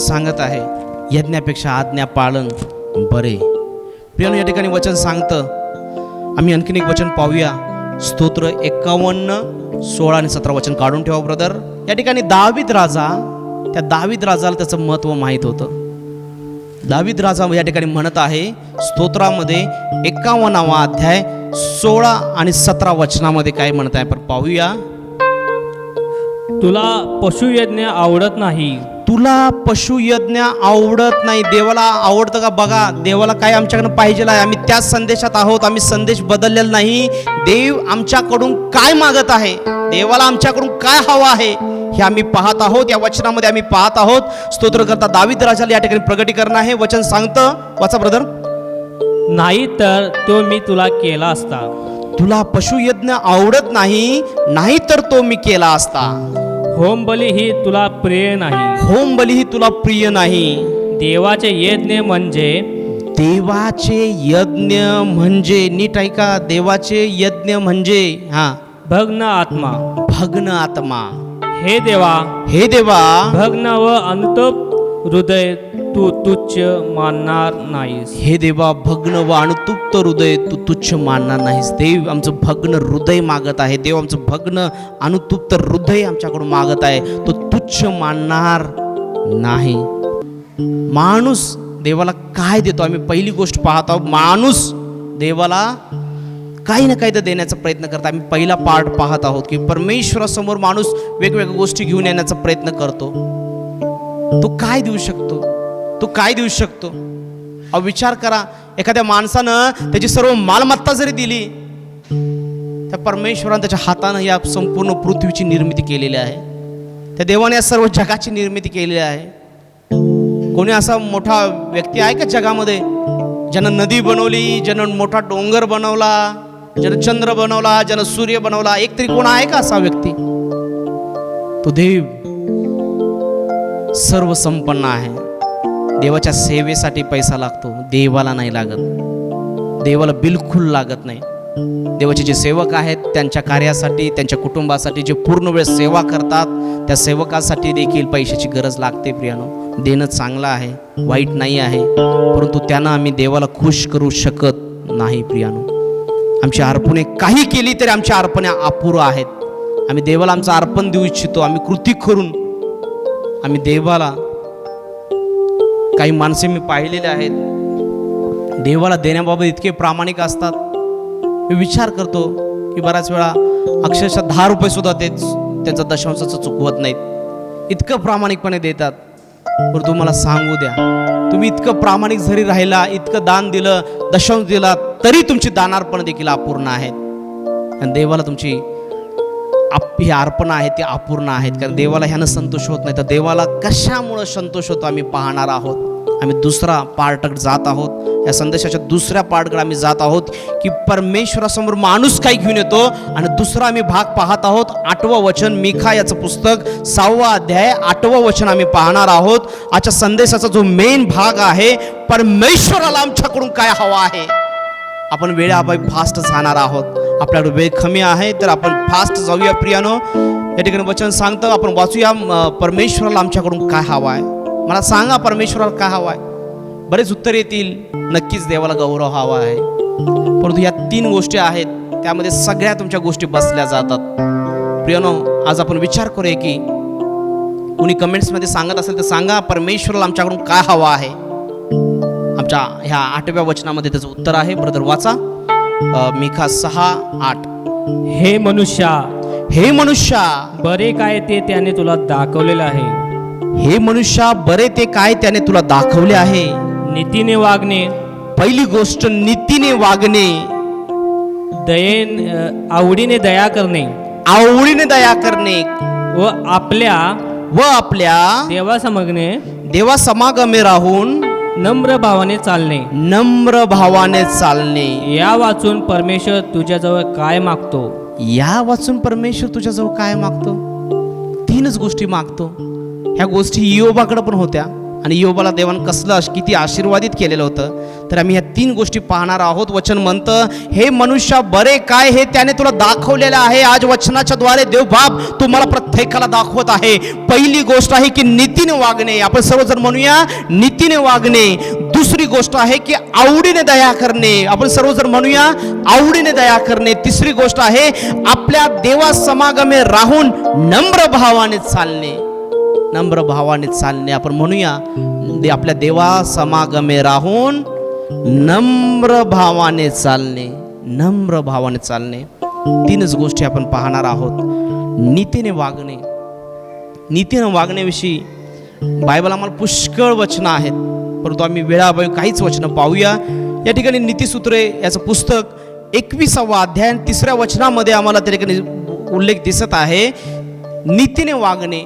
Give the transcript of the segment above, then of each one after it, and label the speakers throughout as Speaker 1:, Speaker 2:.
Speaker 1: सांगत आहे, यज्ञापेक्षा आज्ञा पालन बरे. प्रियानो, या ठिकाणी वचन सांगतं, आम्ही आणखीन एक वचन पाहूया. स्तोत्र 51, 16 आणि 17 वचन काढून ठेवा ब्रदर. या ठिकाणी दावीद राजाला त्याचं महत्त्व माहीत होतं. दावीद राजा या ठिकाणी म्हणत आहे स्तोत्रामध्ये 51वा अध्याय 16 आणि 17 वचनामध्ये काय म्हणत आहे, पण पाहूया.
Speaker 2: तुला पशुयज्ञ आवडत नाही.
Speaker 1: तुला पशुयज्ञ आवडत नाही. देवाला आवडतं का बघा. देवाला काय आमच्याकडनं पाहिजे आहे, आम्ही त्याच संदेशात आहोत. आम्ही संदेश बदललेला नाही. देव आमच्याकडून काय मागत आहे, देवाला आमच्याकडून काय हवं आहे हे आम्ही पाहत आहोत. या वचनामध्ये आम्ही पाहत आहोत. स्तोत्रकर्ता दावीद राजाला या ठिकाणी प्रगटीकरण आहे. वचन सांगतं, वाचा ब्रदर.
Speaker 2: नाही तर तो मी तुला केला असता.
Speaker 1: तुला पशुयज्ञ आवडत नाही, नाही तर तो मी केला असता.
Speaker 2: होमबली ही तुला प्रिय नाही.
Speaker 1: होमबली ही तुला प्रिय नाही.
Speaker 2: देवाचे यज्ञ म्हणजे,
Speaker 1: देवाचे यज्ञ म्हणजे, नीट ऐका, देवाचे यज्ञ म्हणजे
Speaker 2: भग्न आत्मा.
Speaker 1: भग्न आत्मा.
Speaker 2: हे देवा भग्न व अनुतप हृदय तू तुच्छ मानणार नाहीस.
Speaker 1: हे देवा भग्न व अनुतप्त हृदय तू तुच्छ मानणार नाहीस. देव आमचं भग्न हृदय मागत आहे. देव आमचं भग्न अनुतप्त हृदय आमच्याकडून मागत आहे. तो तुच्छ मानणार नाही. माणूस देवाला काय देतो, आम्ही पहिली गोष्ट पाहत आहोत. माणूस देवाला काही ना काही तर देण्याचा प्रयत्न करतो. आम्ही पहिला पार्ट पाहत आहोत की परमेश्वरासमोर माणूस वेगवेगळ्या गोष्टी घेऊन येण्याचा प्रयत्न करतो. तो काय देऊ शकतो, तो काय देऊ शकतो. अहो विचार करा, एखाद्या माणसानं त्याची सर्व मालमत्ता जरी दिली, त्या परमेश्वरानं त्याच्या हातानं या संपूर्ण पृथ्वीची निर्मिती केलेली आहे. त्या देवाने या सर्व जगाची निर्मिती केलेली आहे. कोणी असा मोठा व्यक्ती आहे का जगामध्ये ज्यानं नदी बनवली, ज्यानं मोठा डोंगर बनवला, ज्यानं चंद्र बनवला, ज्यानं सूर्य बनवला? एक तरी कोण आहे का असा व्यक्ती? तो देव सर्व संपन्न आहे. देवाच्या सेवेसाठी पैसा लागतो, देवाला नाही लागत. देवाला बिलकुल लागत नाही. देवाचे जे सेवक आहेत त्यांच्या कार्यासाठी, त्यांच्या कुटुंबासाठी जे पूर्ण वेळ सेवा करतात, त्या सेवकासाठी देखील पैशाची गरज लागते. प्रियानो, देणं चांगलं आहे, वाईट नाही आहे, परंतु त्यांना आम्ही देवाला खुश करू शकत नाही. प्रियानो, आमची अर्पणे काही केली तरी आमच्या अर्पण्या अपुरं आहेत. आम्ही देवाला आमचं अर्पण देऊ इच्छितो. आम्ही कृती करून आम्ही देवाला, काही माणसे मी पाहिलेले आहेत देवाला देण्याबाबत इतके प्रामाणिक असतात. मी विचार करतो की बऱ्याच वेळा अक्षरशः 10 रुपये सुद्धा त्यांचं दशांशाचं चुकवत नाहीत. इतकं प्रामाणिकपणे देतात. पण तुम्हाला सांगू द्या, तुम्ही इतकं प्रामाणिक जरी राहिला, इतकं दान दिलं, दशांश दिला, तरी तुमची दानार्पण देखील अपूर्ण आहेत. आणि देवाला तुमची ही अर्पण आहे ती अपूर्ण आहेत. कारण देवाला ह्यानं संतोष होत नाही. तर देवाला कशामुळं संतोष होतो आम्ही पाहणार आहोत. आम्ही दुसरा पार्टकडे जात आहोत. या संदेशाच्या दुसऱ्या पार्टकडे आम्ही जात आहोत की परमेश्वरासमोर माणूस काय घेऊन येतो. आणि दुसरा आम्ही भाग पाहत आहोत, 8वं वचन, मिखा याचं पुस्तक 6वा अध्याय 8वं वचन आम्ही पाहणार आहोत. आजच्या संदेशाचा जो मेन भाग आहे, परमेश्वराला आमच्याकडून काय हवं आहे. आपण वेळाबाई फास्ट जाणार आहोत. आपल्याकडे वेळ कमी आहे तर आपण फास्ट जाऊया. प्रियानो, या ठिकाणी वचन सांगतं, आपण वाचूया परमेश्वराला आमच्याकडून काय हवं आहे. मला सांगा परमेश्वराला काय हवं आहे. बरेच उत्तर येतील, नक्कीच देवाला गौरव हवा आहे. परंतु या 3 गोष्टी आहेत, त्यामध्ये सगळ्या तुमच्या गोष्टी बसल्या जातात. प्रियानो, आज आपण विचार करूया की कोणी कमेंट्समध्ये सांगत असेल तर सांगा परमेश्वराला आमच्याकडून काय हवं आहे. आमच्या ह्या 8व्या वचनामध्ये त्याचं उत्तर आहे. ब्रदर वाचा, मिखा 6:8.
Speaker 2: हे मनुष्या,
Speaker 1: हे मनुष्या,
Speaker 2: बरे काय ते त्याने तुला दाखवलेलं आहे.
Speaker 1: हे मनुष्या, बरे ते काय त्याने तुला दाखवले आहे.
Speaker 2: नीतीने वागणे.
Speaker 1: पहिली गोष्ट, नीतीने वागणे.
Speaker 2: आवडीने दया करणे.
Speaker 1: आवडीने दया करणे.
Speaker 2: व आपल्या
Speaker 1: देवासमागमे राहून
Speaker 2: नम्र भावाने चालणे.
Speaker 1: नम्र भावाने चालणे.
Speaker 2: या वाचून परमेश्वर तुझ्याजवळ काय मागतो.
Speaker 1: या वाचून परमेश्वर तुझ्याजवळ काय मागतो. 3च गोष्टी मागतो. ह्या गोष्टी इयोबाकडे पण होत्या आणि योबाला देवानं कसलं किती आशीर्वादित केलेलं होतं. तर आम्ही ह्या 3 गोष्टी पाहणार आहोत. वचन म्हणतं, हे मनुष्या बरे काय हे त्याने तुला दाखवलेलं आहे. आज वचनाच्या द्वारे देव बाप तुम्हाला प्रत्येकाला दाखवत आहे. पहिली गोष्ट आहे की नीतीने वागणे. आपण सर्वजण म्हणूया नीतीने वागणे. दुसरी गोष्ट आहे की आवडीने दया करणे. आपण सर्वजण म्हणूया आवडीने दया करणे. तिसरी गोष्ट आहे आपल्या देवा समागमे राहून नम्र भावाने चालणे. नम्र भावाने चालणे. आपण म्हणूया आपल्या देवा समागमे राहून नम्र भावाने चालणे. नम्र भावाने चालणे. 3च गोष्टी आपण पाहणार आहोत. नीतीने वागणे. नीतीने वागण्याविषयी बायबल आम्हाला पुष्कळ वचनं आहेत, परंतु आम्ही वेळाभावी काहीच वचनं पाहूया. या ठिकाणी नीतिसूत्रे याचं पुस्तक 21वा अध्याय 3ऱ्या वचनामध्ये आम्हाला त्या ठिकाणी उल्लेख दिसत आहे नीतीने वागणे.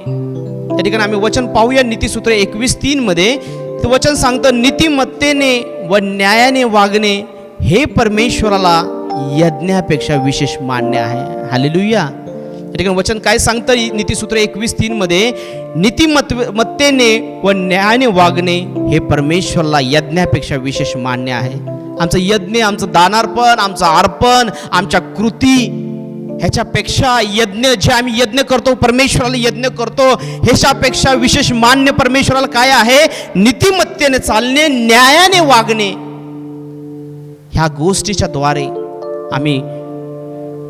Speaker 1: या ठिकाणी आम्ही वचन पाहूया. नीतिसूत्रे 21:3 मध्ये ते वचन सांगतं, नीतिमत्तेने व न्यायाने वागणे हे परमेश्वराला यज्ञापेक्षा विशेष मान्य आहे. हालेलुया. या ठिकाणी वचन काय सांगतं नीतिसूत्रे 21:3 मध्ये, नीतिमत्तेने व न्यायाने वागणे हे परमेश्वराला यज्ञापेक्षा विशेष मान्य आहे. आमचं यज्ञ, आमचं दानार्पण, आमचं अर्पण, आमच्या कृती ह्याच्यापेक्षा यज्ञ जे आम्ही यज्ञ करतो, परमेश्वराला यज्ञ करतो, ह्याच्यापेक्षा विशेष मान्य परमेश्वराला काय आहे? नीतिमत्तेने चालणे, न्यायाने वागणे. ह्या गोष्टीच्या द्वारे आम्ही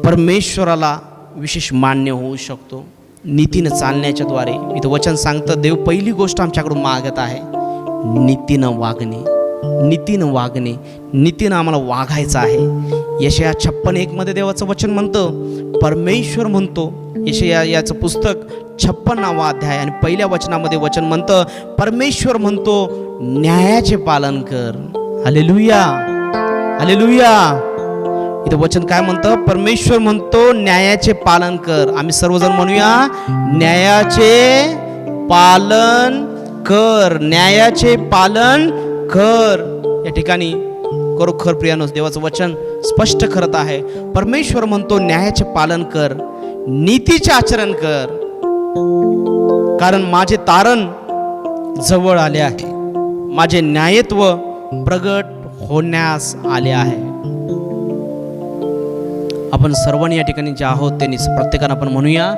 Speaker 1: परमेश्वराला विशेष मान्य होऊ शकतो. नीतीनं चालण्याच्या द्वारे. इथं वचन सांगतं, देव पहिली गोष्ट आमच्याकडून मागत आहे नीतीनं वागणे. नीतीनं वागणे. नीतीनं आम्हाला वागायचं आहे. यशया 56:1 मध्ये देवाचं वचन म्हणतं, परमेश्वर म्हणतो, यशया याचं पुस्तक 56वा अध्याय आणि पहिल्या वचनामध्ये वचन म्हणतं, परमेश्वर म्हणतो न्यायाचे पालन कर. हालेलुया. हालेलुया. इथं वचन काय म्हणतं? परमेश्वर म्हणतो न्यायाचे पालन कर. आम्ही सर्वजण म्हणूया न्यायाचे पालन कर. न्यायाचे पालन कर. या ठिकाणी खरोखर प्रियानो देवाचं वचन स्पष्ट करत आहे. परमेश्वर म्हणतो न्यायाचे पालन कर, नीतीचे आचरण कर, कारण माझे तारण जवळ आले आहे, माझे न्यायत्व प्रगट होण्यास आले आहे. आपण सर्वांनी या ठिकाणी जे आहोत त्यांनी प्रत्येकानं आपण म्हणूया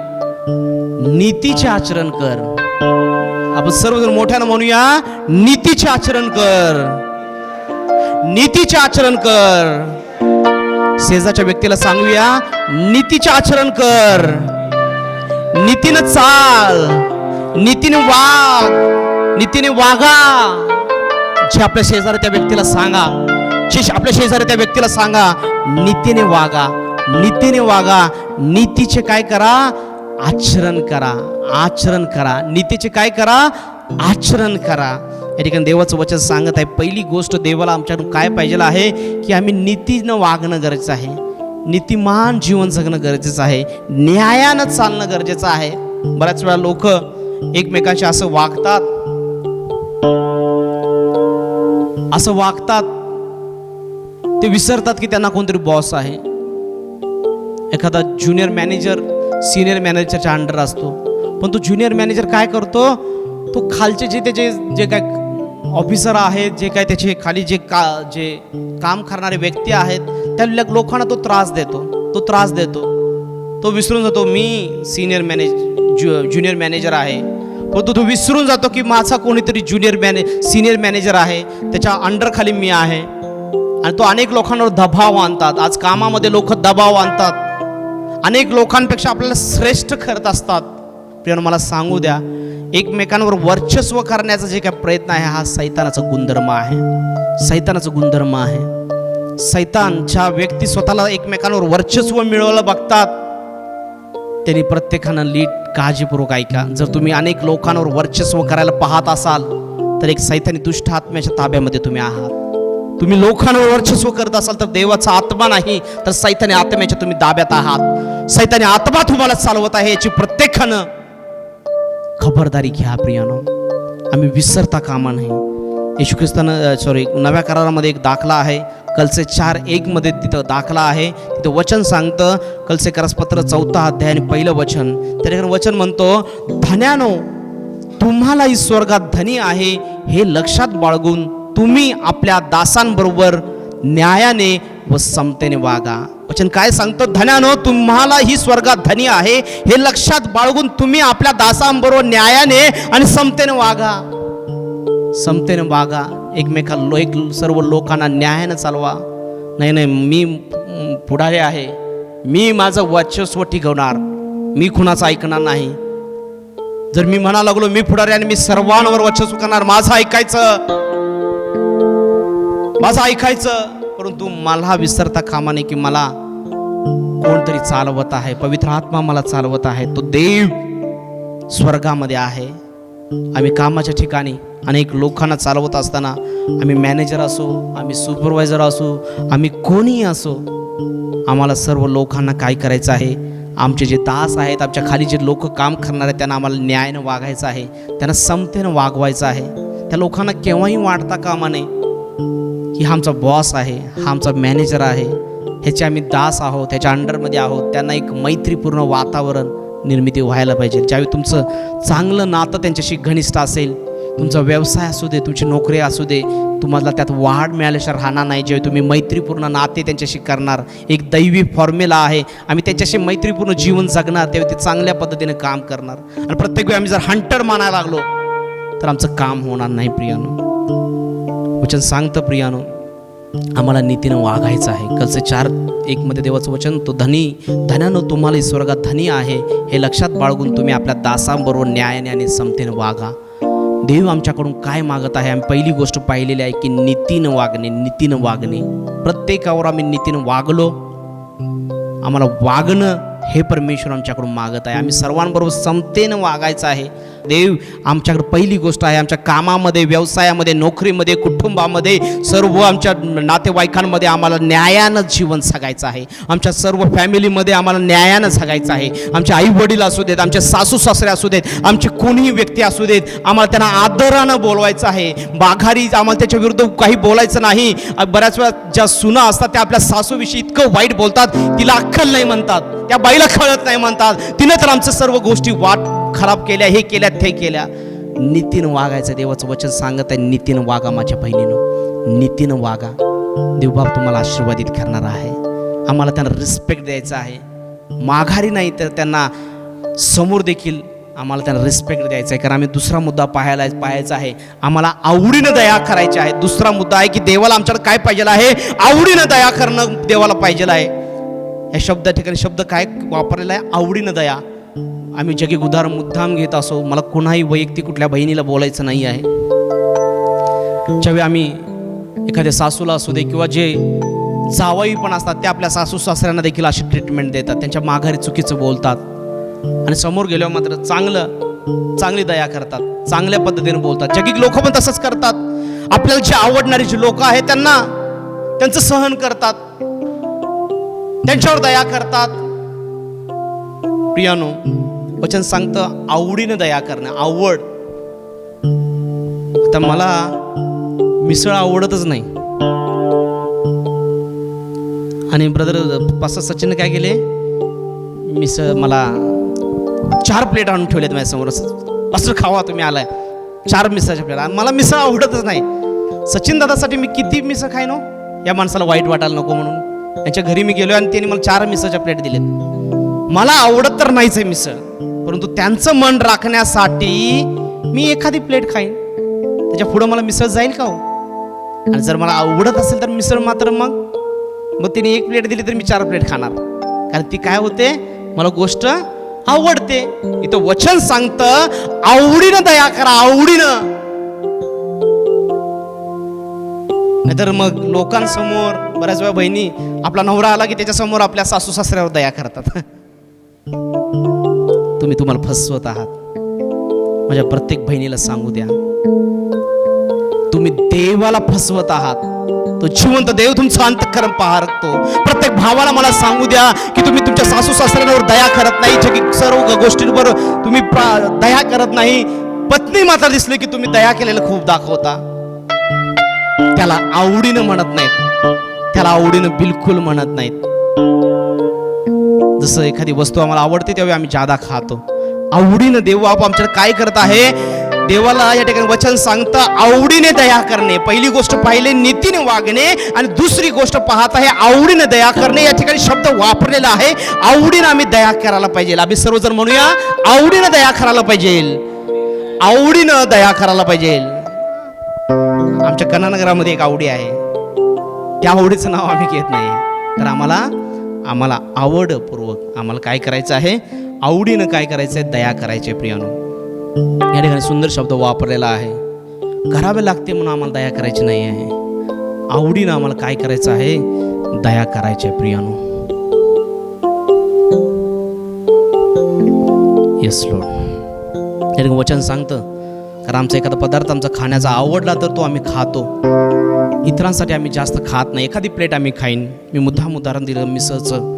Speaker 1: नीतीचे आचरण कर. आपण सर्वजण मोठ्यानं म्हणूया नीतीचे आचरण कर. नीतीचे आचरण कर. शेजारच्या व्यक्तीला सांगूया नीतीचे आचरण कर. नीतीनं चाल, नीतीने वाग, नीतीने वागा. जे आपल्या शेजारी त्या व्यक्तीला सांगा, जे आपल्या शेजारी त्या व्यक्तीला सांगा नीतीने वागा, नीतीने वागा. नीतीचे काय करा? आचरण करा. आचरण करा. नीतीचे काय करा? आचरण करा. या ठिकाणी देवाचं वचन सांगत आहे पहिली गोष्ट देवाला आमच्याकडून काय पाहिजे आहे की आम्ही नीतीनं वागणं गरजेचं आहे, नीतिमान जीवन जगणं गरजेचं आहे, न्यायानं चालणं गरजेचं आहे. बऱ्याच वेळा लोक एकमेकांशी असं वागतात ते विसरतात की त्यांना कोणतरी बॉस आहे. एखादा ज्युनियर मॅनेजर सिनियर मॅनेजरच्या अंडर असतो, पण तो ज्युनियर मॅनेजर काय करतो? तो खालचे जे काय ऑफिसर आहेत, जे काय त्याचे खाली जे काम करणारे व्यक्ती आहेत त्या लोकांना तो त्रास देतो. तो विसरून जातो मी ज्युनियर मॅनेजर आहे, पण तो विसरून जातो की माझा कोणीतरी सिनियर मॅनेजर आहे, त्याच्या अंडर खाली मी आहे. आणि तो अनेक लोकांवर दबाव आणतात. आज कामामध्ये लोक दबाव आणतात, अनेक लोकांपेक्षा आपल्याला श्रेष्ठ करत असतात. प्रियानो मला सांगू द्या, एकमेकांवर वर्चस्व करण्याचा जे काय प्रयत्न आहे हा सैतानाचा गुणधर्म आहे. सैतानाचा गुणधर्म आहे. सैतानच्या व्यक्ती स्वतःला एकमेकांवर वर्चस्व मिळवायला बघतात. त्यांनी प्रत्येकानं लीट काळजीपूर्वक ऐका. जर तुम्ही अनेक लोकांवर वर्चस्व करायला पाहत असाल तर एक सैतानी दुष्ट आत्म्याच्या ताब्यामध्ये तुम्ही आहात. तुम्ही लोकांवर वर्चस्व करत असाल तर देवाचा आत्मा नाही तर सैतानी आत्म्याच्या तुम्ही ताब्यात आहात. सैतानी आत्मा तुम्हाला चालवत आहे याची प्रत्येकानं खबरदारी घ्या. प्रियानो आम्ही विसरता कामा नाही. येशू ख्रिस्तानं नव्या करारामध्ये एक दाखला आहे, कलसे 4:1 मध्ये तिथं दाखला आहे. तिथं वचन सांगतं, कलसे करासपत्र 4 अध्याय आणि पहिलं वचन. त्या ठिकाणी वचन म्हणतो, धन्यानो तुम्हालाही स्वर्गात धनी आहे हे लक्षात बाळगून तुम्ही आपल्या दासांबरोबर न्यायाने व समतेने वागा. वचन काय सांगतं? धन्यानो तुम्हालाही स्वर्गात धनी आहे हे लक्षात बाळगून तुम्ही आपल्या दासांबरोबर न्यायाने आणि समतेने वागा. समतेने वागा. एक सर्व लोकांना न्यायाने चालवा. नाही, मी पुढारी आहे, मी माझं वर्चस्व टिकवणार, मी कुणाचं ऐकणार नाही. जर मी म्हणा लागलो मी पुढारी आणि मी सर्वांवर वर्चस्व करणार, माझं ऐकायचं, परंतु मला विसरता कामा नये की मला कोणतरी चालवत आहे, पवित्र आत्मा मला चालवत आहे, तो देव स्वर्गामध्ये आहे. आम्ही कामाच्या ठिकाणी अनेक लोकांना चालवत असताना, आम्ही मॅनेजर असो, आम्ही सुपरवायझर असो, आम्ही कोणीही असो, आम्हाला सर्व लोकांना काय करायचं आहे? आमचे जे दास आहेत, आमच्या खाली जे लोक काम करणार आहेत, त्यांना आम्हाला न्यायानं वागायचं आहे, त्यांना समतेनं वागवायचं आहे. त्या लोकांना केव्हाही वाटता कामा नये की हा आमचा बॉस आहे, हा आमचा मॅनेजर आहे, ह्याचे आम्ही दास आहोत, ह्याच्या अंडरमध्ये आहोत. त्यांना एक मैत्रीपूर्ण वातावरण निर्मिती व्हायला पाहिजे. ज्यावेळी तुमचं चांगलं नातं त्यांच्याशी घनिष्ठ असेल, तुमचा व्यवसाय असू दे, तुमची नोकरी असू दे, तुम्हाला त्यात वाढ मिळाल्याशिवाय राहणार नाही. जेव्हा तुम्ही मैत्रीपूर्ण नाते त्यांच्याशी करणार, एक दैवी फॉर्म्युला आहे, आम्ही त्याच्याशी मैत्रीपूर्ण जीवन जगणार, तेव्हा ते चांगल्या पद्धतीने काम करणार. आणि प्रत्येक वेळी आम्ही जर हंटर मानायला लागलो तर आमचं काम होणार नाही. प्रियानो, वचन सांगतं प्रियानो, आम्हाला नीतीनं वागायचं आहे. कलसे 4:1 मध्ये देवाचं वचन, तो धन्यानो तुम्हाला स्वर्गात धनी आहे हे लक्षात बाळगून तुम्ही आपल्या दासांबरोबर न्यायाने आणि समतेने वागा. देव आमच्याकडून काय मागत आहे? आम्ही पहिली गोष्ट पाहिलेली आहे की नीतीनं वागणे. प्रत्येकावर आम्ही नीतीनं वागलो, आम्हाला वागणं हे परमेश्वर आमच्याकडून मागत आहे. आम्ही सर्वांबरोबर समतेनं वागायचं आहे. देव आमच्याकडे पहिली गोष्ट आहे, आमच्या कामामध्ये, व्यवसायामध्ये, नोकरीमध्ये, कुटुंबामध्ये, सर्व आमच्या नातेवाईकांमध्ये आम्हाला न्यायानं जीवन जगायचं आहे. आमच्या सर्व फॅमिलीमध्ये आम्हाला न्यायानं जगायचं आहे. आमचे आई वडील असू देत, आमचे सासू सासरे असू देत, आमचे कोणीही व्यक्ती असू देत, आम्हाला त्यांना आदरानं बोलवायचं आहे. माघारी आम्हाला त्याच्या विरुद्ध काही बोलायचं नाही. बऱ्याच वेळा ज्या सुना असतात त्या आपल्या सासूविषयी इतकं वाईट बोलतात, तिला अक्कल नाही म्हणतात, त्या बाईला कळत नाही म्हणतात, तिने तर आमचं सर्व गोष्टी खराब केल्या, हे केल्या, ते केल्या. नीतीनं वागायचं. देवाचं वचन सांगत आहे, नीतीनं वागा माझ्या बहिणीनं, नीतीनं वागा. देवबाप तुम्हाला आशीर्वादित करणार आहे. आम्हाला त्यांना रिस्पेक्ट द्यायचा आहे. माघारी नाही तर त्यांना समोर देखील आम्हाला त्यांना रिस्पेक्ट द्यायचा आहे. कारण आम्ही दुसरा मुद्दा पाहायचा आहे, आम्हाला आवडीनं दया करायची आहे. दुसरा मुद्दा आहे की देवाला आमच्याकडे काय पाहिजे आहे? आवडीनं दया करणं देवाला पाहिजे आहे. या ठिकाणी शब्द काय वापरलेला आहे? आवडीनं दया. आम्ही जगी उदाहरण मुद्दाम घेत असो, मला कुणाही वैयक्तिक कुठल्या बहिणीला बोलायचं नाही आहे. ज्यावेळी आम्ही एखाद्या सासूला असू दे किंवा जे जावई पण असतात, ते आपल्या सासू सासऱ्यांना देखील अशी ट्रीटमेंट देतात, त्यांच्या माघारी चुकीचं बोलतात, आणि समोर गेल्यावर मात्र चांगली दया करतात, चांगल्या पद्धतीने बोलतात. जगी लोक पण तसंच करतात. आपल्याला जे आवडणारी जी लोक आहेत त्यांचं सहन करतात, त्यांच्यावर दया करतात. प्रियानो, वचन सांगतं आवडीनं दया करणं. आवड. आता मला मिसळ आवडतच नाही, आणि ब्रदर पास्टर सचिन काय केले, मिसळ मला 4 प्लेट आणून ठेवलेत माझ्यासमोर. पास्टर खावा तुम्ही, आलाय 4 मिसळच्या प्लेट. मला मिसळ आवडतच नाही. सचिन दादासाठी मी किती मिसळ खाईनो, या माणसाला वाईट वाटायला नको म्हणून त्यांच्या घरी मी गेलो आणि त्यांनी मला 4 मिसळच्या प्लेट दिलेत. मला आवडत तर नाहीच आहे मिसळ, परंतु त्यांचं मन राखण्यासाठी मी एखादी प्लेट खाईन. त्याच्या पुढं मला मिसळ जाईल का हो? आणि जर मला आवडत असेल तर मिसळ मात्र मग तिने 1 प्लेट दिली तर मी 4 प्लेट खाणार, कारण ती काय होते, मला गोष्ट आवडते. इथं वचन सांगतं आवडीनं दया करा, आवडीनं. नाहीतर मग लोकांसमोर बऱ्याच वेळा बहिणी, आपला नवरा आला की त्याच्यासमोर आपल्या सासू सासऱ्यावर दया करतात. तुम्हाला फसवत आहात. माझ्या प्रत्येक बहिणीला सांगू द्या, तुम्ही देवाला फसवत आहात. तो जिवंत देव तुमचं अंतःकरण पाहतो. प्रत्येक भावाला मला सांगू द्या की तुम्ही तुमच्या सासू सासऱ्यांवर दया करत नाही, जगी सर्व गोष्टींवर तुम्ही दया करत नाही. पत्नी मात्र दिसली की तुम्ही दया केलेलं खूप दाखवता. त्याला आवडीनं म्हणत नाहीत, त्याला आवडीनं बिलकुल म्हणत नाहीत. जसं एखादी वस्तू आम्हाला आवडते तेव्हा आम्ही जादा खातो. आवडीनं देव बाप आमच्याकडे काय करत आहे, देवाला या ठिकाणी वचन सांगतं आवडीने दया करणे. पहिली गोष्ट पाहिले नीतीने वागणे, आणि दुसरी गोष्ट पाहत आहे आवडीने दया करणे. या ठिकाणी शब्द वापरलेला आहे, आवडीने आम्ही दया करायला पाहिजे. आम्ही सर्वजण म्हणूया आवडीने दया करायला पाहिजे, आवडीनं दया करायला पाहिजे. आमच्या कन्हानगरामध्ये एक आवडी आहे, त्या आवडीचं नाव आम्ही घेत नाही. तर आम्हाला आवडपूर्वक आम्हाला काय करायचं आहे, आवडीनं काय करायचं आहे, दया करायची आहे. प्रियानो, या ठिकाणी सुंदर शब्द वापरलेला आहे. करावे लागते म्हणून आम्हाला दया करायची नाही आहे, आवडीनं आम्हाला काय करायचं आहे, दया करायची आहे. प्रियानो, येस लॉर्ड. या ठिकाणी वचन सांगतं, कारण आमचा एखादा पदार्थ आमचा खाण्याचा आवडला तर तो आम्ही खातो. इतरांसाठी आम्ही जास्त खात नाही. एखादी प्लेट आम्ही खाईन. मी मुद्दाम उदाहरण दिलं मिसळचं.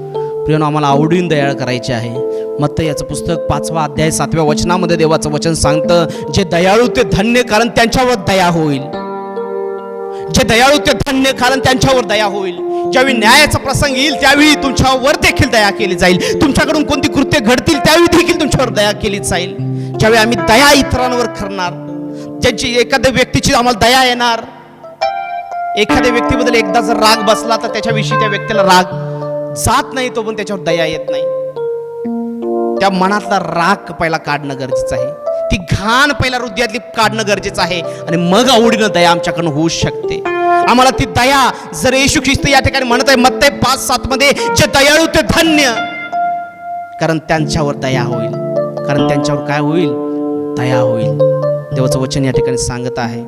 Speaker 1: प्रियानो, आम्हाला आवडीन दयाळ करायचे आहे. मत्ती याचं पुस्तक 5वा अध्याय 7व्या वचनामध्ये देवाचं वचन सांगतं, जे दयाळू ते धन्य, कारण त्यांच्यावर दया होईल. जे दयाळू ते धन्य, कारण त्यांच्यावर दया होईल. ज्यावेळी न्यायाचा प्रसंग येईल त्यावेळी तुमच्यावर देखील दया केली जाईल. तुमच्याकडून कोणती कृत्य घडतील त्यावेळी देखील तुमच्यावर दया केली जाईल. ज्यावेळी आम्ही दया इतरांवर करणार, ज्यांची एखाद्या व्यक्तीची आम्हाला दया येणार. एखाद्या व्यक्तीबद्दल एकदा जर राग बसला तर त्याच्याविषयी त्या व्यक्तीला राग जात नाही, तो पण त्याच्यावर दया येत नाही. त्या मनातला राग पहिला काढणं गरजेचं आहे, ती घाण पहिला हृदयातली काढणं गरजेचं आहे, आणि मग आवडीनं दया आमच्याकडून होऊ शकते. आम्हाला ती दया, जर येशू ख्रिस्त या ठिकाणी म्हणत आहे मत्ती 5:7 मध्ये, जे दयाळू ते धन्य, कारण त्यांच्यावर दया होईल. कारण त्यांच्यावर काय होईल, दया होईल. देवाचं वचन या ठिकाणी सांगत आहे,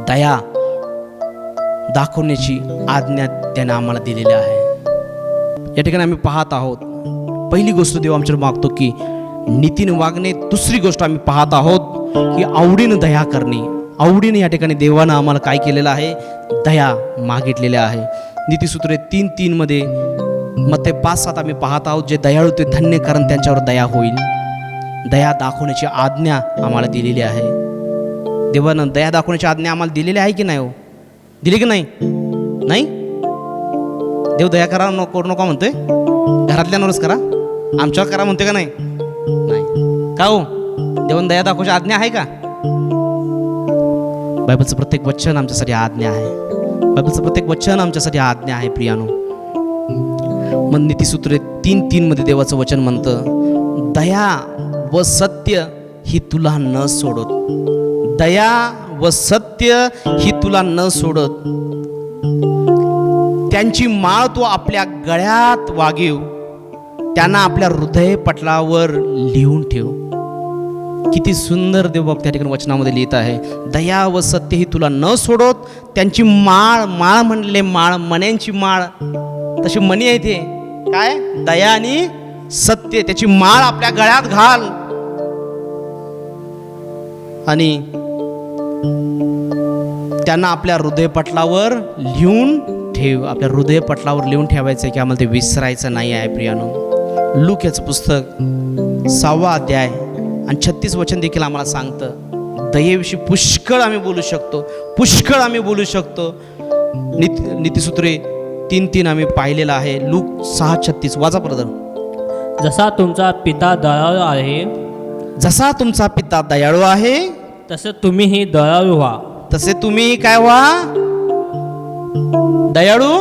Speaker 1: दया दाखवण्याची आज्ञा त्याने आम्हाला दिलेली आहे. या ठिकाणी आम्ही पाहत आहोत, पहिली गोष्ट देव आमच्यावर मागतो की नीतीने वागणे. दुसरी गोष्ट आम्ही पाहत आहोत की आवडीनं दया करणे. आवडीने या ठिकाणी देवानं आम्हाला काय केलेलं आहे, दया मागितलेली आहे. नीतिसूत्रे 3:3 मध्ये, मत्ती 5:7 आम्ही पाहत आहोत, जे दयाळू ते धन्य, कारण त्यांच्यावर दया होईल. दया दाखवण्याची आज्ञा आम्हाला दिलेली आहे. देवानं दया दाखवण्याची आज्ञा आम्हाला दिलेली आहे की नाही हो, दिली की नाही? नाही. देव दया करा करू नका म्हणतोय, घरातल्यांवरच करा, आमच्यावर करा म्हणतोय का नाही? नाही. का हो, देवानं दया दाखवायची आज्ञा आहे का? बायबलचं प्रत्येक वचन आमच्यासाठी आज्ञा आहे. बायबलचं प्रत्येक वचन आमच्यासाठी आज्ञा आहे. प्रियानो, मग नीतिसूत्रे 3:3 मध्ये देवाचं वचन म्हणतं, दया व सत्य ही तुला न सोडत. दया व सत्य ही तुला न सोडत. त्यांची माळ तू आपल्या गळ्यात वागीव, त्यांना आपल्या हृदय पटलावर लिहून ठेव. किती सुंदर देवबाप त्या ठिकाणी वचनामध्ये लिहित आहे, दया व सत्य ही तुला न सोडत. त्यांची माळ, माळ म्हणले माळ, मण्यांची माळ, तशी मणी आहे ते काय, दया आणि सत्य, त्याची माळ आपल्या गळ्यात घाल. आणि त्यांना आपल्या हृदयपटलावर लिहून ठेव. आपल्या हृदयपटलावर लिहून ठेवायचं आहे की आम्हाला ते विसरायचं नाही आहे. प्रियानो, लूक याचं पुस्तक 6वा अध्याय आणि 36 वचन देखील आम्हाला सांगतं, दयेविषयी पुष्कळ आम्ही बोलू शकतो, पुष्कळ आम्ही बोलू शकतो. नीतिसूत्रे 3:3 आम्ही पाहिलेलं आहे. लूक 6:36 वाचा ब्रदर.
Speaker 2: जसा तुमचा पिता दयाळू आहे,
Speaker 1: जसा तुमचा पिता दयाळू आहे,
Speaker 2: तसे तुम्हीही दयाळू व्हा.
Speaker 1: तसे तुम्ही काय व्हा, दयाळू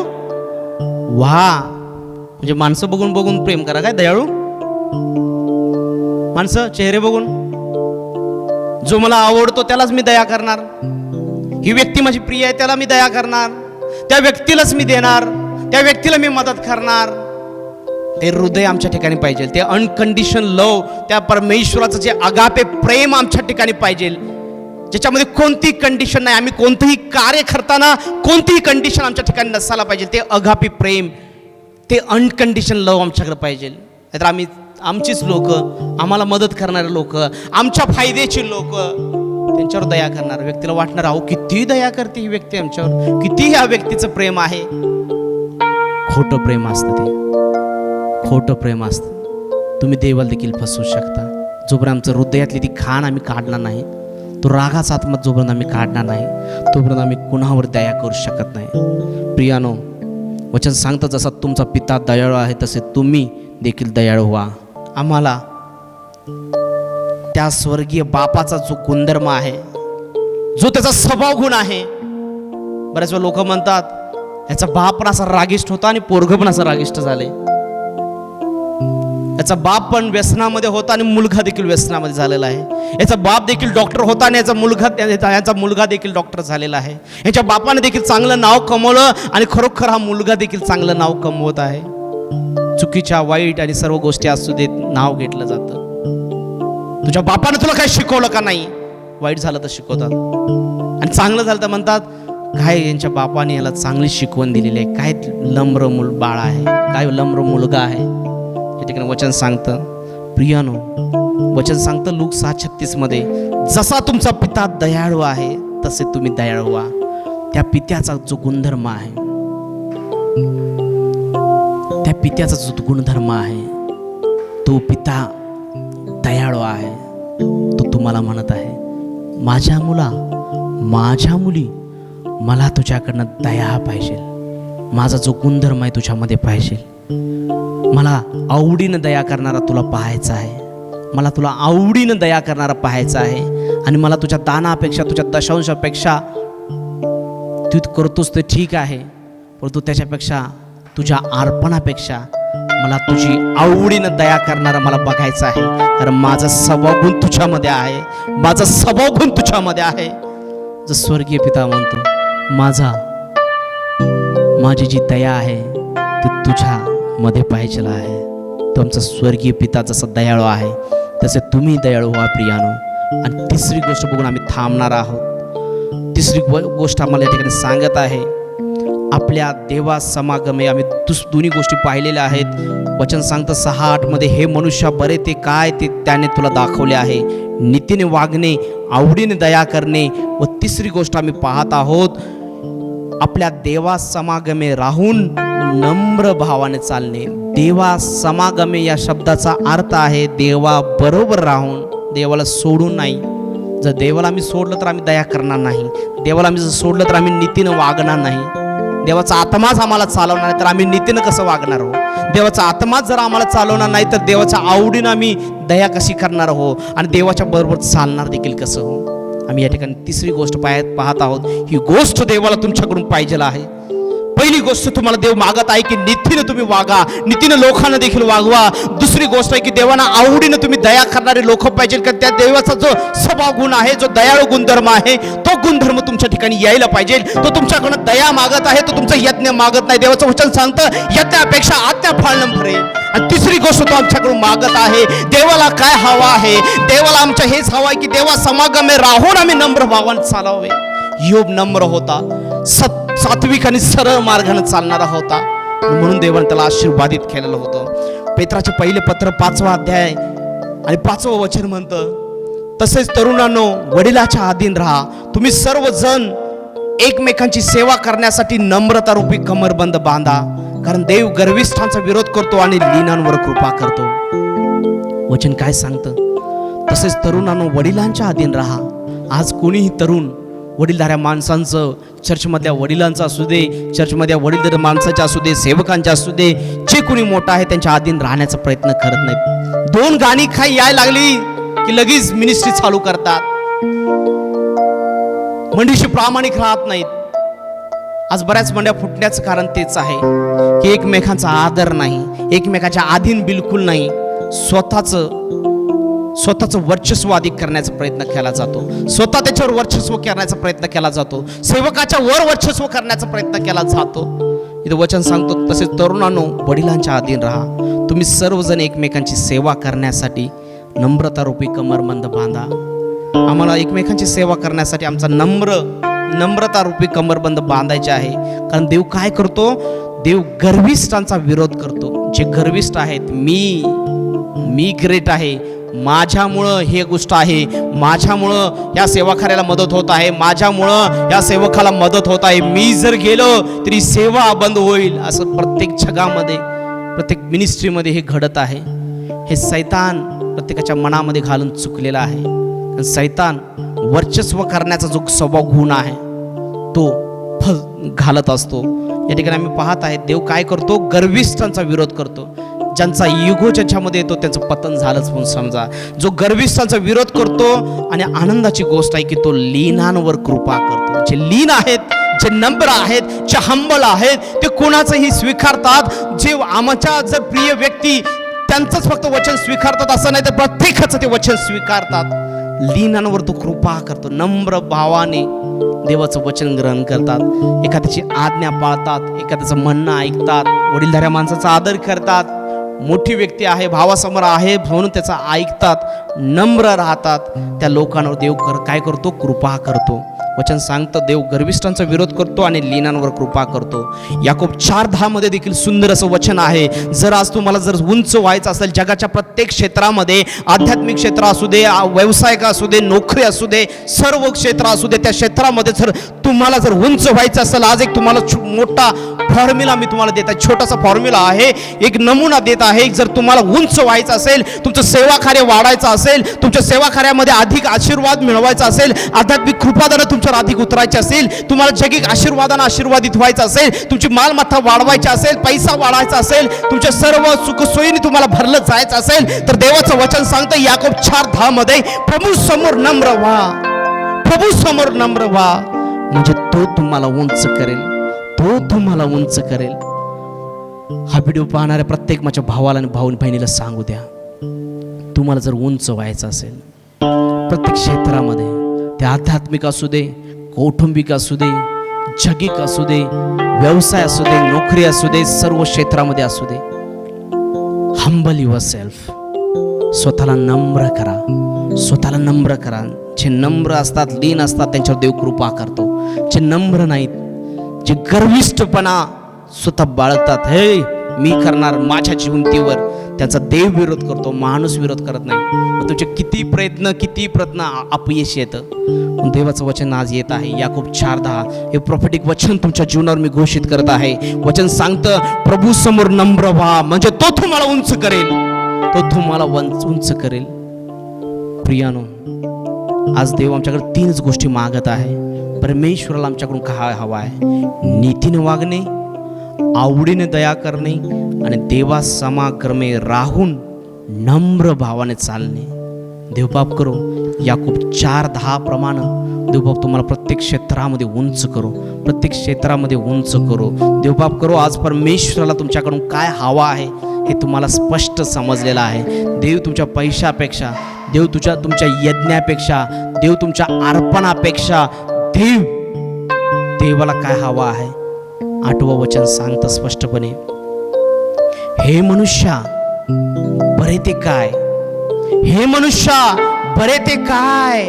Speaker 1: व्हा. म्हणजे माणसं बघून बघून प्रेम करा. काय दयाळू माणसं, चेहरे बघून. जो मला आवडतो त्यालाच मी दया करणार, ही व्यक्ती माझी प्रिय आहे त्याला मी दया करणार, त्या व्यक्तीलाच मी देणार, त्या व्यक्तीला मी मदत करणार. ते हृदय आमच्या ठिकाणी पाहिजे, ते अनकंडिशन लव, त्या परमेश्वराचं जे अगापे प्रेम आमच्या ठिकाणी पाहिजे, ज्याच्यामध्ये कोणतीही कंडिशन नाही. आम्ही कोणतंही कार्य करताना कोणतीही कंडिशन आमच्या ठिकाणी नसायला पाहिजे. ते अगापी प्रेम, ते अनकंडिशन लव आमच्याकडे पाहिजे. नाहीतर आम्ही, आमचीच लोक, आम्हाला मदत करणारे लोक, आमच्या फायद्याची लोक, त्यांच्यावर दया करणार व्यक्तीला वाटणार, अहो किती दया करते ही व्यक्ती आमच्यावर, किती ह्या व्यक्तीचं प्रेम आहे. खोटं प्रेम असतं, ते खोटं प्रेम असतं. तुम्ही देवाला देखील फसवू शकता. जोपर्यंत आमचं हृदयातली ती घाण आम्ही काढणार नाही, तो रागाचा आत्मा जोपर्यंत आम्ही काढणार नाही, तोपर्यंत आम्ही कुणावर दया करू शकत नाही. प्रियानो, वचन सांगतं, जसा तुमचा पिता दयाळू आहे तसे तुम्ही देखील दयाळू व्हा. आम्हाला त्या स्वर्गीय बापाचा जो गुणधर्म आहे, जो त्याचा स्वभाव गुण आहे. बऱ्याच वेळा लोक म्हणतात याचा बाप पण असा रागिष्ट होता आणि पोरग पण असं रागिष्ट झाले. याचा बाप पण व्यसनामध्ये होता आणि मुलगा देखील व्यसनामध्ये झालेला आहे. याचा बाप देखील डॉक्टर होता आणि याचा मुलगा देखील डॉक्टर झालेला आहे. याच्या बापाने देखील चांगलं नाव कमवलं आणि खरोखर हा मुलगा देखील चांगलं नाव कमवत आहे. चुकीच्या वाईट आणि सर्व गोष्टी असू देत नाव घेतलं जातं. तुझ्या बापाने तुला काय शिकवलं का नाही? वाईट झालं तर शिकवतात आणि चांगलं झालं तर म्हणतात काय यांच्या बापाने याला चांगली शिकवण दिलेली आहे, काय लम्र बाळ आहे, काय लम्र मुलगा आहे. या ठिकाणी वचन सांगतं प्रियानो, वचन सांगतं लूक 7:36 मध्ये, जसा तुमचा पिता दयाळू आहे तसे तुम्ही दयाळू व्हा. त्या पित्याचा जो गुणधर्म आहे, त्या पित्याचा जो गुणधर्म आहे, तो पिता दयाळू आहे. तो तुम्हाला म्हणत आहे माझ्या मुला, माझ्या मुली, मला तुझ्याकडनं दया पाहिजे. माझा जो गुणधर्म आहे तुझ्यामध्ये पाहिजे. मला आवडीनं दया करणारा तुला पाहायचा आहे. मला तुला आवडीनं दया करणारा पाहायचा आहे. आणि मला तुझ्या दानापेक्षा, तुझ्या दशांशापेक्षा, तू करतोस ते ठीक आहे, परंतु त्याच्यापेक्षा, तुझ्या अर्पणापेक्षा मला तुझी आवडीनं दया करणारा मला बघायचं आहे. कारण माझा स्वभाव गुण तुझ्यामध्ये आहे, माझा स्वभाव गुण तुझ्यामध्ये आहे. जो स्वर्गीय पिता म्हणतो माझी जी दया आहे ती तुझ्यामध्ये पाहिजे आहे. तुमचा स्वर्गीय पिता जसा दयाळू आहे तसे तुम्ही दयाळू व्हा प्रियानो. आणि तिसरी गोष्ट बघून आम्ही थांबणार आहोत. तिसरी गोष्ट आम्हाला या ठिकाणी सांगत आहे, आपल्या देवा समागमे. आम्ही दोन्ही गोष्टी पाहिलेल्या आहेत. वचन सांगतं 6:8 मध्ये, हे मनुष्य बरे ते काय ते त्याने तुला दाखवले आहे, नीतीने वागणे, आवडीने दया करणे. व तिसरी गोष्ट आम्ही पाहत आहोत, आपल्या देवा समागमे राहून नम्र भावाने चालणे. देवा समागमे या शब्दाचा अर्थ आहे देवा बरोबर राहून, देवाला सोडून नाही. जर देवाला आम्ही सोडलं तर आम्ही दया करणार नाही. देवाला आम्ही जर सोडलं तर आम्ही नीतीनं वागणार नाही. देवाचा आत्माच आम्हाला चालवणार नाही तर आम्ही नीतीनं कसं वागणार हो? देवाचा आत्माच जर आम्हाला चालवणार नाही तर देवाच्या आवडीनं आम्ही दया कशी करणार हो? आणि देवाच्या बरोबर चालणार देखील कसं हो? आम्ही या ठिकाणी तिसरी गोष्ट पाहत आहोत. ही गोष्ट देवाला तुमच्याकडून पाहिजे आहे. पहिली गोष्ट तुम्हाला देव मागत आहे की नीतीनं तुम्ही वागा, नीतीनं लोकांना देखील वागवा. दुसरी गोष्ट आहे की देवांना आवडीनं तुम्ही दया करणारे लोक पाहिजे. कारण त्या देवाचा जो स्वभाव गुण आहे, जो दयाळू गुणधर्म आहे, तो गुणधर्म तुमच्या ठिकाणी यायला पाहिजे. तो तुमच्याकडून दया मागत आहे, तो तुमचा यज्ञ मागत नाही. देवाचं वचन सांगतं यज्ञापेक्षा आज्ञा फाळणं बरे. आणि तिसरी गोष्ट तो आमच्याकडून मागत आहे, देवाला काय हवं आहे? देवाला आमच्या हेच हवं आहे की देवा समागमे राहून आम्ही नम्र भावाने चालावे. योब नम्र होता, सात्विक आणि सरळ मार्गाने चालणारा होता, म्हणून देवाने त्याला आशीर्वादित केलेलं होतं. पेत्राचे पहिले पत्र 5वा अध्याय आणि 5वं वचन म्हणतं, तसेच तरुणांनो वडिलाच्या अधीन राहा. तुम्ही सर्वजण एकमेकांची सेवा करण्यासाठी नम्रता रूपी कमरबंद बांधा. कारण देव गर्विष्ठांचा विरोध करतो आणि लीनांवर कृपा करतो. वचन काय सांगतं? तसेच तरुणांनो वडिलांच्या अधीन राहा. आज कोणीही तरुण वडीलधाऱ्या माणसांचं, चर्चमधल्या वडिलांचं असू दे, चर्चमधल्या वडीलधाऱ्या माणसाच्या असू दे, सेवकांच्या असू दे, जे कोणी मोठा आहे त्यांच्या अधीन राहण्याचा प्रयत्न करत नाहीत. 2 गाणी खाई यायला लागली की लगेच मिनिस्ट्री चालू करतात. मंडळीशी प्रामाणिक राहत नाहीत. आज बऱ्याच मंड्या फुटण्याचं कारण तेच आहे की एकमेकांचा आदर नाही, एकमेकाच्या अधीन बिलकुल नाही. स्वतःचं वर्चस्व अधिक करण्याचा प्रयत्न केला जातो. स्वतः त्याच्यावर वर्चस्व करण्याचा प्रयत्न केला जातो. सेवकाच्या वर वर्चस्व करण्याचा प्रयत्न केला जातो. इथं वचन सांगतो, तसेच तरुणांनो वडिलांच्या अधीन राहा. तुम्ही सर्वजण एकमेकांची सेवा करण्यासाठी नम्रता रूपी कमरबंद बांधा. आम्हाला एकमेकांची सेवा करण्यासाठी आमचा नम्रता रूपी कमरबंद बांधायचे आहे. कारण देव काय करतो? देव गर्विष्ठांचा विरोध करतो. जे गर्विष्ठ आहेत, मी ग्रेट आहे, माझ्यामुळं हे गोष्ट आहे, माझ्यामुळं या सेवाखाऱ्याला मदत होत आहे, माझ्यामुळं या सेवकाला मदत होत आहे, मी जर गेलो तरी सेवा बंद होईल, असं प्रत्येक जगामध्ये, प्रत्येक मिनिस्ट्रीमध्ये हे घडत आहे. हे सैतान प्रत्येकाच्या मनामध्ये घालून चुकलेला आहे. सैतान वर्चस्व करण्याचा जो स्वभाव गुण आहे तो घालत असतो. या ठिकाणी आम्ही पाहत आहे देव काय करतो? गर्विष्ठांचा विरोध करतो. ज्यांचा इगो ज्याच्यामध्ये येतो त्यांचं पतन झालंच म्हणून समजा. जो गर्विष्ठांचा विरोध करतो आणि आनंदाची गोष्ट आहे की तो लीनांवर कृपा करतो. जे लीन आहेत, जे नम्र आहेत, जे हंबल आहेत, ते कोणाचंही स्वीकारतात. जे आमच्या जर प्रिय व्यक्ती त्यांचंच फक्त वचन स्वीकारतात असं नाही, तर प्रत्येकाचं ते वचन स्वीकारतात. लीनांवर तो कृपा करतो. नम्र भावाने देवाचं वचन ग्रहण करतात. एखाद्याची आज्ञा पाळतात, एखाद्याचं म्हणणं ऐकतात, वडीलधाऱ्या माणसाचा आदर करतात. मोठी व्यक्ती आहे, भावासमोर आहे म्हणून त्याचा ऐकतात, नम्र राहतात. त्या लोकांवर देव काय करतो? कृपा करतो. वचन सांगतं देव गर्विष्ठांचा विरोध करतो आणि लीनांवर कृपा करतो. याकोब 4:10 मध्ये देखील सुंदर असं वचन आहे. जर आज तुम्हाला जर उंच व्हायचं असेल जगाच्या प्रत्येक क्षेत्रामध्ये, आध्यात्मिक क्षेत्र असू दे, व्यवसाय असू दे, नोकरी असू दे, सर्व क्षेत्र असू दे, त्या क्षेत्रामध्ये जर तुम्हाला जर उंच व्हायचं असेल, आज एक तुम्हाला मोठा फॉर्म्युला मी तुम्हाला देत आहे. छोटासा फॉर्म्युला आहे, एक नमुना देत आहे. जर तुम्हाला उंच व्हायचं असेल, तुमचं सेवा कार्य वाढायचं असेल, तुमच्या सेवा कार्यामध्ये अधिक आशीर्वाद मिळवायचा असेल, आध्यात्मिक कृपादानं तुमच्यावर अधिक उतरायचे असेल, तुम्हाला जगिक आशीर्वादानं आशीर्वादित व्हायचं असेल, तुमची मालमत्ता वाढवायची असेल, पैसा वाढायचा असेल, तुमच्या सर्व सुखसोयीने तुम्हाला भरलं जायचं असेल, तर देवाचं वचन सांगतं याकोब 4:10 मध्ये प्रभू समोर नम्र व्हा. प्रभू समोर नम्र व्हा, म्हणजे तो तुम्हाला उंच करेल. तो तुम्हाला उंच करेल. हा व्हिडिओ पाहणाऱ्या प्रत्येक माझ्या भावाला आणि भाऊ बहिणीला सांगू द्या, तुम्हाला जर उंच व्हायचं असेल प्रत्येक क्षेत्रामध्ये, ते आध्यात्मिक असू दे, कौटुंबिक असू दे, जगिक असू दे, व्यवसाय असू दे, नोकरी असू दे, सर्व क्षेत्रामध्ये असू दे, हंबल युअरसेल्फ. स्वतःला नम्र करा, स्वतःला नम्र करा. जे नम्र असतात, लीन असतात, त्यांच्यावर देव कृपा करतो. जे नम्र नाहीत, जे गर्विष्ठपणा स्वतः बाळगतात, हे मी करणार माझ्या जिवंतीवर, त्याचा देव विरोध करतो, माणूस विरोध करत नाही. तुमचे किती प्रयत्न अपयश येतं. देवाचं वचन आज येत आहे याकोब 4:10. हे प्रॉफिटिक वचन तुमच्या जीवनावर मी घोषित करत आहे. वचन सांगतं प्रभू समोर नम्र व्हा, म्हणजे तो तुम्हाला उंच करेल. तो तुम्हाला उंच करेल. प्रियानो, आज देव आमच्याकडे 3च गोष्टी मागत आहे. परमेश्वराला आमच्याकडून काय हवं आहे? नीतीने वागणे, आवडीने दया करणे आणि देवासमागमे राहून नम्र भावाने चालणे. देवबाप करो याकोब 4:10 प्रमाणे देवबाप तुम्हाला प्रत्येक क्षेत्रामध्ये उंच करो, प्रत्येक क्षेत्रामध्ये उंच करो. देवबाप करो आज परमेश्वराला तुमच्याकडून काय हवा आहे हे तुम्हाला स्पष्ट समजलेलं आहे. देव तुमच्या पैशापेक्षा, देव तुमच्या यज्ञापेक्षा, देव तुमच्या अर्पणापेक्षा, देवाला काय हवा आहे? 8वं वचन सांगतं स्पष्टपणे, हे मनुष्या बरे ते काय, हे मनुष्या बरे ते काय,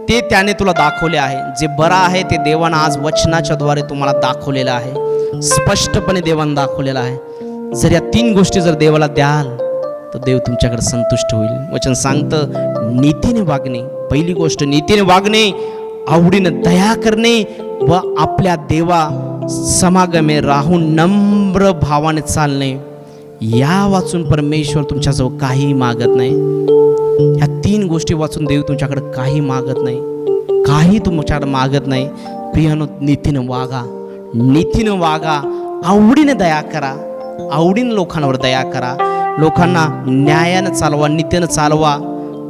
Speaker 1: ते त्याने तुला दाखवले आहे. जे बरं आहे ते देवानं आज वचनाच्या द्वारे तुम्हाला दाखवलेलं आहे. स्पष्टपणे देवानं दाखवलेलं आहे. जर या 3 गोष्टी जर देवाला द्याल तर देव तुमच्याकडे संतुष्ट होईल. वचन सांगतं नीतीने वागणे. पहिली गोष्ट नीतीने वागणे, आवडीनं दया करणे व आपल्या देवा समागमे राहून नम्र भावाने चालणे. या वाचून परमेश्वर तुमच्याजवळ काही मागत नाही. ह्या 3 गोष्टी वाचून देव तुमच्याकडे काही मागत नाही, काही तुमच्याकडे मागत नाही. प्रियानो, नीतीनं वागा, नीतीनं वागा, आवडीने दया करा, आवडीनं लोकांवर दया करा, लोकांना न्यायानं चालवा, नीतीनं चालवा.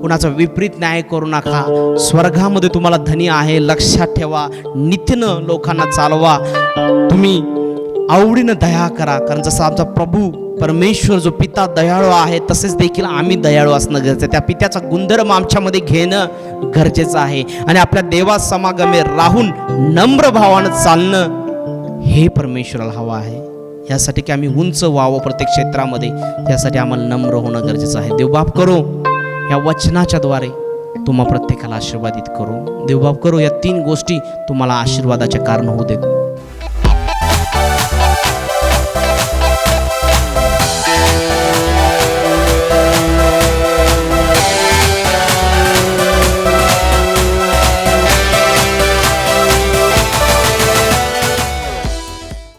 Speaker 1: कुणाचा विपरीत न्याय करू नका. स्वर्गामध्ये तुम्हाला धनी आहे, लक्षात ठेवा. नीतीनं लोकांना चालवा, तुम्ही आवडीनं दया करा. कारण जसं आमचा प्रभू परमेश्वर जो पिता दयाळू आहे, तसेच देखील आम्ही दयाळू असणं गरजेचं आहे. त्या पित्याचा गुणधर्म आमच्यामध्ये घेणं गरजेचं आहे. आणि आपल्या देवासमागमे राहून नम्र भावानं चालणं हे परमेश्वराला हवं आहे. यासाठी की आम्ही उंच व्हावं प्रत्येक क्षेत्रामध्ये, त्यासाठी आम्हाला नम्र होणं गरजेचं आहे. देवबाप करो या वचनाच्या द्वारे तुम्हा प्रत्येकाला आशीर्वादित करो. देवबाप करो या 3 गोष्टी तुम्हाला आशीर्वादाचे कारण होऊ देत.